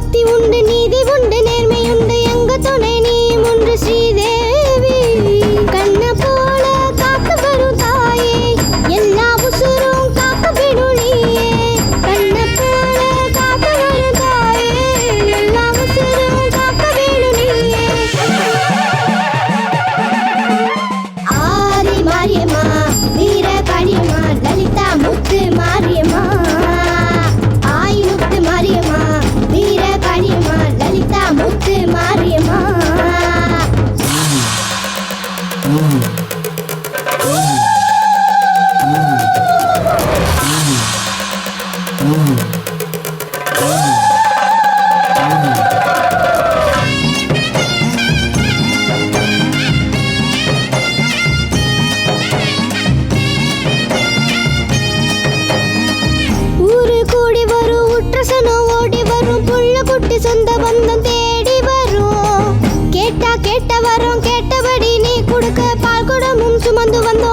பக்தி உண்டு, நீதி உண்டு, நேர்மை உண்டு, எங்க துணை நீயும் ஒன்று ஸ்ரீதேவி. கண்ண போல காத்து வரும் தாயே, எல்லா உசுரும் காக்க விடும் நீயே. கண்ண போல காத்து வரும் தாயே, எல்லா உசுரும் காக்க விடும் நீயே. ஆதி மாரியம்மா, வீர காளியம்மா, லலிதா முத்து மாரியம்மா. ஆய் முத்து மாரியம்மா, வீர காளியம்மா, லலிதா முத்து மாரியம்மா. ஊரு கூடி வரும், உற்றசனம் ஓடி வரும், புள்ள குட்டி சொந்த பந்தம் தேடி வரும். கேட்டா கேட்ட வரும், கேட்டபடி நீ கொடுக்க பால் குடமும் சுமந்து வந்தோம்